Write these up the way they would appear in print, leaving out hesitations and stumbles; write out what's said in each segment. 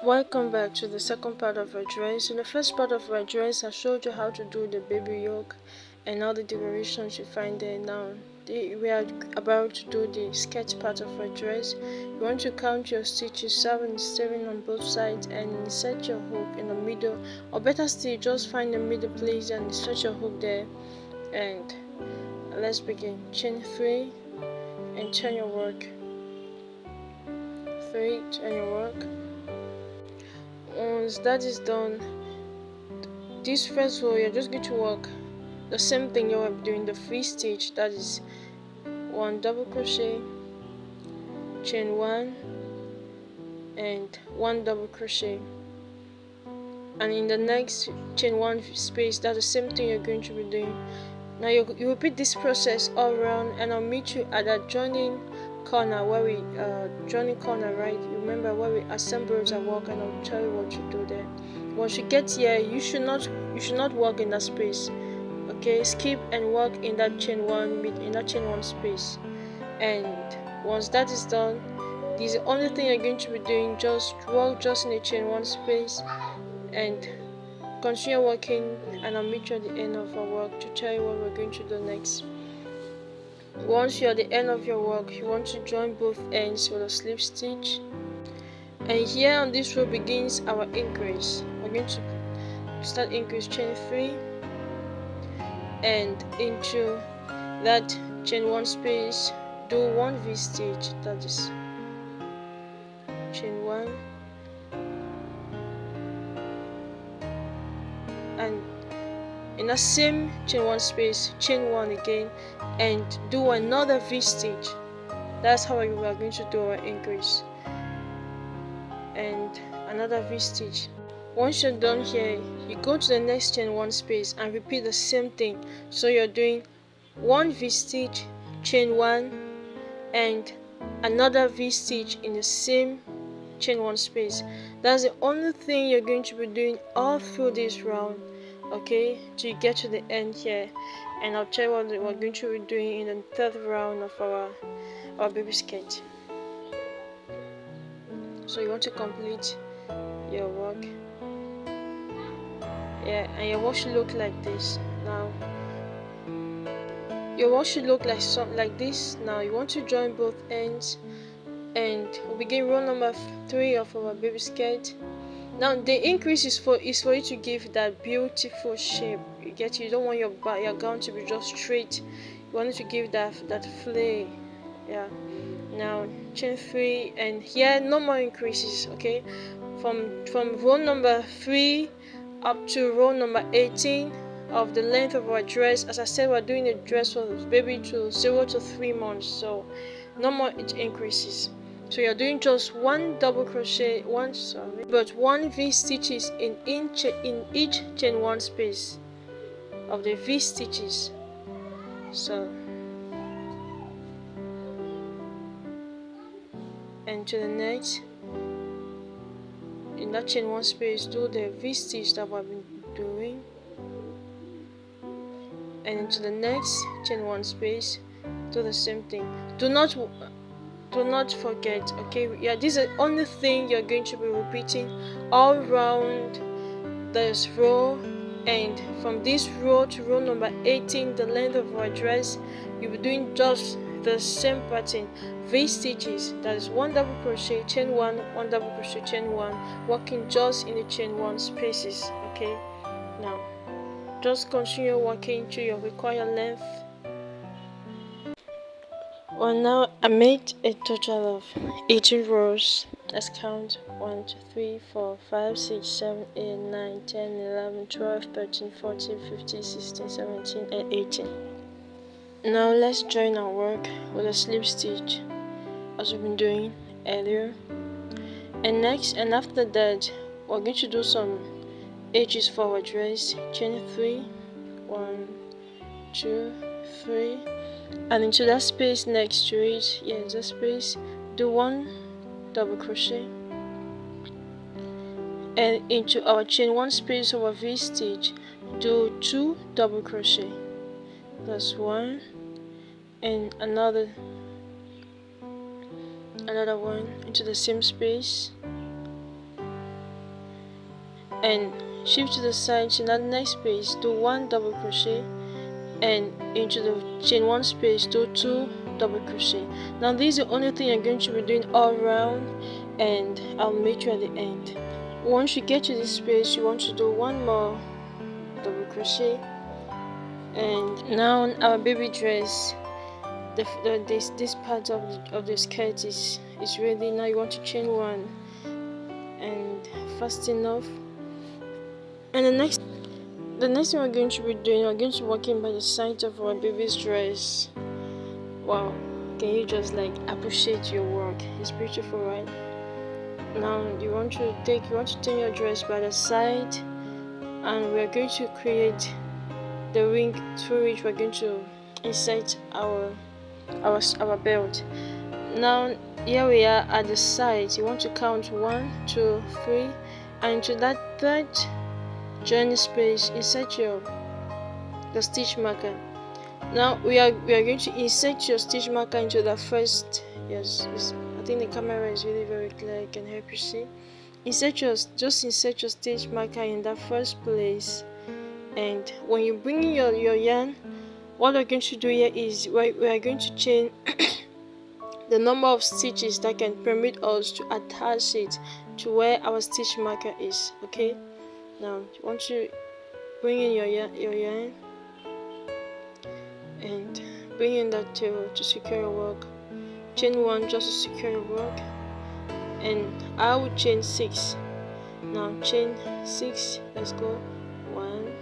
Welcome back to the second part of our dress. In the first part of our dress, I showed you how to do the baby yoke and all the decorations you find there. Now we are about to do the skirt part of our dress. You want to count your stitches 7 on both sides and insert your hook in the middle, or better still, just find the middle place and insert your hook there. And let's begin. Chain 3 and turn your work. 3, turn your work. Once that is done, this first row you're just going to work the same thing you were doing the free stitch, that is 1 double crochet, chain 1 and 1 double crochet, and in the next chain 1 space, that's the same thing you're going to be doing. Now you repeat this process all around, and I'll meet you at that joining corner where we joining corner, right? Remember where we assemble our work, and I'll tell you what to do there. Once you get here, you should not work in that space. Okay, skip and work in that chain 1 space. And once that is done, this is the only thing you're going to be doing. Just work just in the chain 1 space and continue working, and I'll meet you at the end of our work to tell you what we're going to do next. Once you're at the end of your work, you want to join both ends with a slip stitch, and here on this row begins our increase. We're going to start increase, chain 3 and into that chain 1 space do 1 V stitch, that is chain 1, and in the same chain 1 space chain 1 again and do another V stitch. That's how we are going to do our increase, and another V stitch. Once you're done here, you go to the next chain 1 space and repeat the same thing. So you're doing 1 V stitch, chain 1 and another V stitch in the same chain 1 space. That's the only thing you're going to be doing all through this round, okay, till you get to the end here. And I'll tell you what we're going to be doing in the third round of our baby skirt. So you want to complete your work, yeah, and your work should look like this. Now your work should look like this. Now you want to join both ends, and we'll begin row number 3 of our baby skirt. Now the increase is for you to give that beautiful shape. You don't want your gown to be just straight. You want it to give that flare. Yeah. Now chain 3, and here no more increases. Okay, from row number 3 up to row number 18 of the length of our dress. As I said, we're doing a dress for baby to 0 to 3 months, so no more increases. So you're doing just 1 double crochet, 1 V stitches in each chain 1 space of the V stitches. So, and to the next, in that chain 1 space, do the V stitch that we've been doing, and into the next chain 1 space, do the same thing. Do not forget, okay, yeah, this is the only thing you're going to be repeating all around this row. And from this row to row number 18, the length of our dress, you'll be doing just the same pattern, V stitches, that is 1 double crochet, chain 1, 1 double crochet, chain 1, working just in the chain 1 spaces. Okay, now just continue working to your required length. Well, now I made a total of 18 rows. Let's count: 1, 2, 3, 4, 5, 6, 7, 8, 9, 10, 11, 12, 13, 14, 15, 16, 17, and 18. Now let's join our work with a slip stitch as we've been doing earlier. And after that, we're going to do some edges for our dress. Chain 3, 1, 2, 3. And into that space next to it, yes, that space, do 1 double crochet, and into our chain 1 space of our V stitch, do 2 double crochet. That's 1, and another one into the same space, and shift to the side, chain that next space, do 1 double crochet, and into the chain 1 space, do 2 double crochet. Now this is the only thing you're going to be doing all around, and I'll meet you at the end. Once you get to this space, you want to do 1 more double crochet, and now our baby dress, this part of the skirt is ready. Now you want to chain 1 and fast enough, and the next thing we're going to be doing, we're going to be working by the side of our baby's dress. Wow, can you just like appreciate your work? It's beautiful, right? Now you want to turn your dress by the side, and we're going to create the ring through which we're going to insert our belt. Now here we are at the side. You want to count 1, 2, 3, and into that third joining space insert the stitch marker. Now we are going to insert your stitch marker into the first. Yes, I think the camera is really very clear. I can help you see. Just insert your stitch marker in that first place, and when you bring in your yarn, what we're going to do here is we are going to chain the number of stitches that can permit us to attach it to where our stitch marker is. Okay, now you want to bring in your yarn and bring in that tail to secure your work. Chain 1 just to secure your work, and I will chain 6. Now chain 6. Let's go. 1,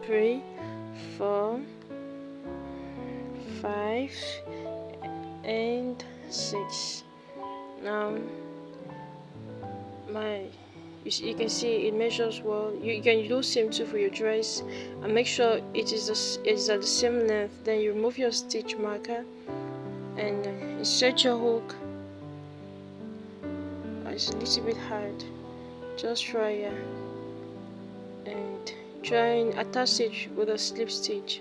3, 4, 5, and 6. Now you can see it measures well. You can do same too for your dress, and make sure it is at the same length. Then you remove your stitch marker and insert your hook. It's a little bit hard, just try it and try and attach it with a slip stitch.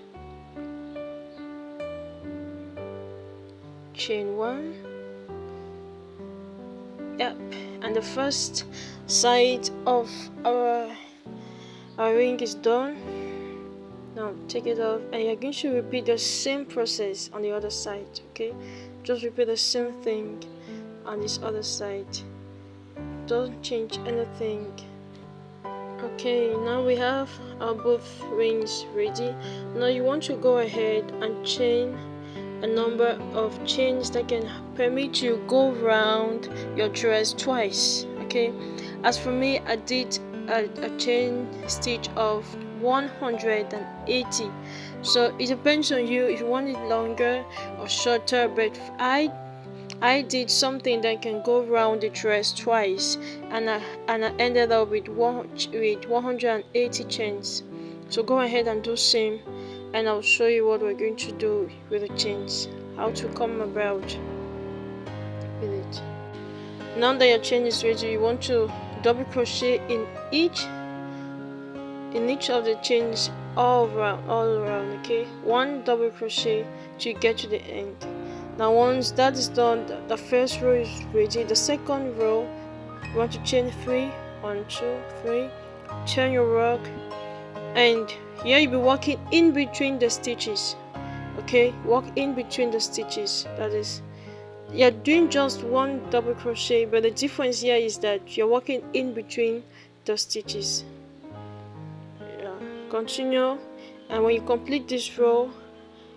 Chain 1. Yep, and the first side of our ring is done. Now take it off, and you're going to repeat the same process on the other side. Okay, just repeat the same thing on this other side. Don't change anything. Okay, now we have our both rings ready. Now you want to go ahead and chain a number of chains that can permit you go round your dress twice. Okay, as for me, I did a chain stitch of 180, so it depends on you if you want it longer or shorter, but I did something that can go round the dress twice, and I ended up with 180 chains. So go ahead and do same, and I'll show you what we're going to do with the chains, how to come about with it. Now that your chain is ready, you want to double crochet in each of the chains all around. Okay, 1 double crochet till you get to the end. Now once that is done, the first row is ready. The second row, you want to chain 3, 1, 2, 3, turn your work, and here you'll be working in between the stitches. Okay, walk in between the stitches. That is, you're doing just 1 double crochet, but the difference here is that you're working in between the stitches. Yeah, continue, and when you complete this row,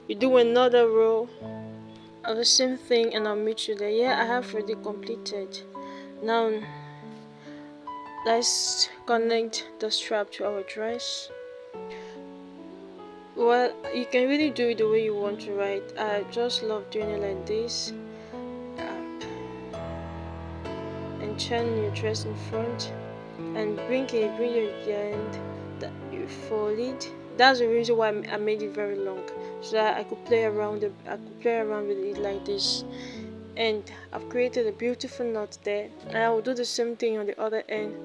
you do another row of the same thing, and I'll meet you there. Yeah, I have already completed. Now let's connect the strap to our dress. Well, you can really do it the way you want to, right? I just love doing it like this. And turn your dress in front and bring your yarn that you fold it. That's the reason why I made it very long, so that I could play around with it like this. And I've created a beautiful knot there, and I will do the same thing on the other end.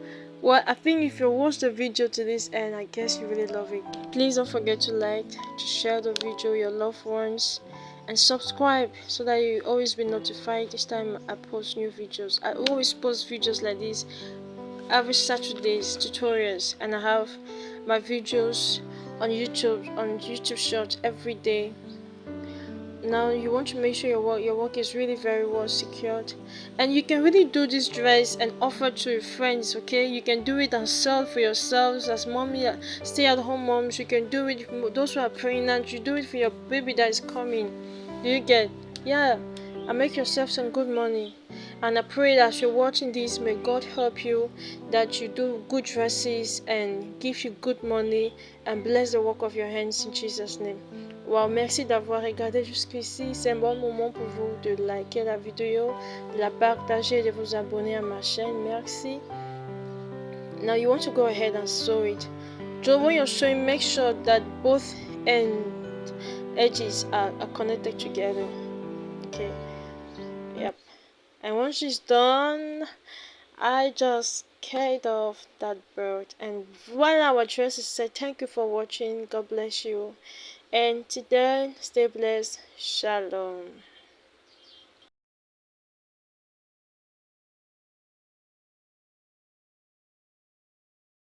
Well, I think if you watch the video to this end, I guess you really love it. Please don't forget to like, to share the video with your loved ones, and subscribe so that you always be notified each time I post new videos. I always post videos like this every Saturday's tutorials, and I have my videos on YouTube Shorts every day. Now you want to make sure your work is really very well secured, and you can really do this dress and offer to your friends. Okay, you can do it and sell for yourselves as mommy, stay-at-home moms. You can do it those who are pregnant. You do it for your baby that is coming. Do you get? Yeah, and make yourself some good money. And I pray that as you're watching this, may God help you, that you do good dresses and give you good money and bless the work of your hands in Jesus' name. Wow, merci d'avoir regardé jusqu'ici. C'est un bon moment pour vous de liker la vidéo, de la partager, de vous abonner à ma chaîne. Merci. Now you want to go ahead and sew it. So when you're sewing, make sure that both edges are connected together. Okay. Yep. And once it's done, I just cut off that bird, and voila, our dress is set. Thank you for watching. God bless you. And till then, stay blessed. Shalom.